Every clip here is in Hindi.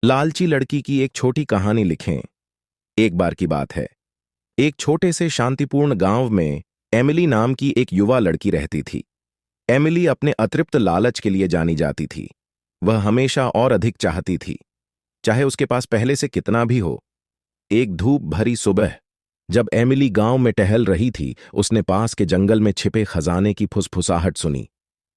लालची लड़की की एक छोटी कहानी लिखें। एक बार की बात है, एक छोटे से शांतिपूर्ण गांव में एमिली नाम की एक युवा लड़की रहती थी। एमिली अपने अतृप्त लालच के लिए जानी जाती थी। वह हमेशा और अधिक चाहती थी, चाहे उसके पास पहले से कितना भी हो। एक धूप भरी सुबह, जब एमिली गांव में टहल रही थी, उसने पास के जंगल में छिपे खजाने की फुसफुसाहट सुनी।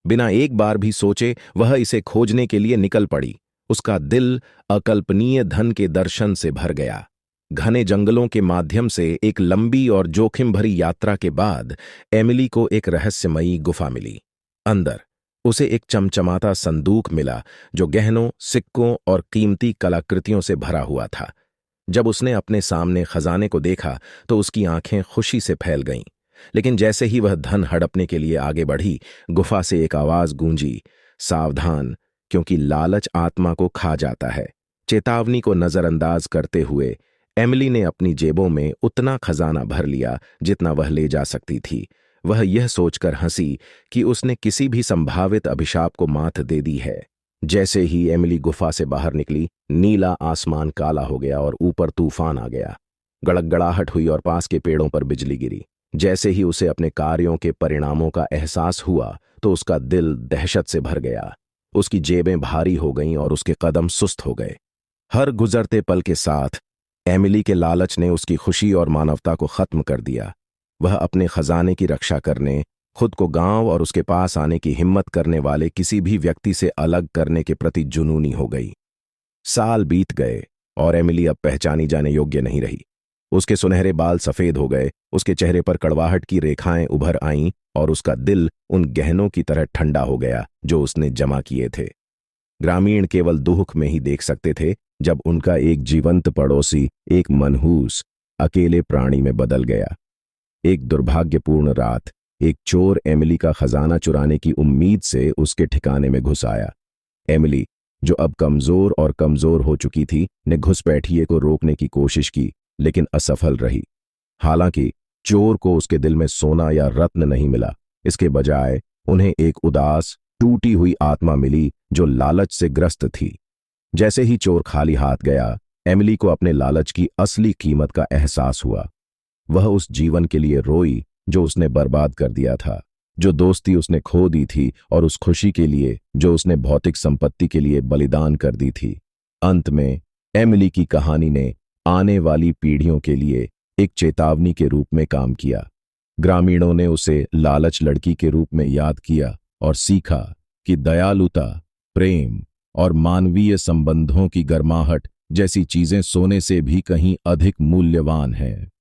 बिना एक बार भी सोचे वह इसे खोजने के लिए निकल पड़ी। उसका दिल अकल्पनीय धन के दर्शन से भर गया। घने जंगलों के माध्यम से एक लंबी और जोखिम भरी यात्रा के बाद एमिली को एक रहस्यमयी गुफा मिली। अंदर उसे एक चमचमाता संदूक मिला, जो गहनों, सिक्कों और कीमती कलाकृतियों से भरा हुआ था। जब उसने अपने सामने खजाने को देखा तो उसकी आंखें खुशी से फैल गईं। लेकिन जैसे ही वह धन हड़पने के लिए आगे बढ़ी, गुफा से एक आवाज गूंजी, सावधान, क्योंकि लालच आत्मा को खा जाता है। चेतावनी को नजरअंदाज करते हुए एमिली ने अपनी जेबों में उतना खजाना भर लिया जितना वह ले जा सकती थी। वह यह सोचकर हंसी कि उसने किसी भी संभावित अभिशाप को मात दे दी है। जैसे ही एमिली गुफा से बाहर निकली, नीला आसमान काला हो गया और ऊपर तूफान आ गया। गड़गड़ाहट हुई और पास के पेड़ों पर बिजली गिरी। जैसे ही उसे अपने कार्यों के परिणामों का एहसास हुआ तो उसका दिल दहशत से भर गया। उसकी जेबें भारी हो गईं और उसके कदम सुस्त हो गए। हर गुजरते पल के साथ एमिली के लालच ने उसकी खुशी और मानवता को खत्म कर दिया। वह अपने खजाने की रक्षा करने, खुद को गांव और उसके पास आने की हिम्मत करने वाले किसी भी व्यक्ति से अलग करने के प्रति जुनूनी हो गई। साल बीत गए और एमिली अब पहचानी जाने योग्य नहीं रही। उसके सुनहरे बाल सफेद हो गए, उसके चेहरे पर कड़वाहट की रेखाएं उभर आईं और उसका दिल उन गहनों की तरह ठंडा हो गया जो उसने जमा किए थे। ग्रामीण केवल दुख में ही देख सकते थे जब उनका एक जीवंत पड़ोसी एक मनहूस, अकेले प्राणी में बदल गया। एक दुर्भाग्यपूर्ण रात, एक चोर एमिली का खजाना चुराने की उम्मीद से उसके ठिकाने में घुस आया। एमिली, जो अब कमजोर और कमजोर हो चुकी थी, ने घुसपैठिए को रोकने की कोशिश की, लेकिन असफल रही। हालांकि चोर को उसके दिल में सोना या रत्न नहीं मिला, इसके बजाय उन्हें एक उदास, टूटी हुई आत्मा मिली जो लालच से ग्रस्त थी। जैसे ही चोर खाली हाथ गया, एमिली को अपने लालच की असली कीमत का एहसास हुआ। वह उस जीवन के लिए रोई जो उसने बर्बाद कर दिया था, जो दोस्ती उसने खो दी थी और उस खुशी के लिए जो उसने भौतिक संपत्ति के लिए बलिदान कर दी थी। अंत में एमिली की कहानी ने आने वाली पीढ़ियों के लिए एक चेतावनी के रूप में काम किया। ग्रामीणों ने उसे लालच लड़की के रूप में याद किया और सीखा कि दयालुता, प्रेम और मानवीय संबंधों की गर्माहट जैसी चीजें सोने से भी कहीं अधिक मूल्यवान हैं।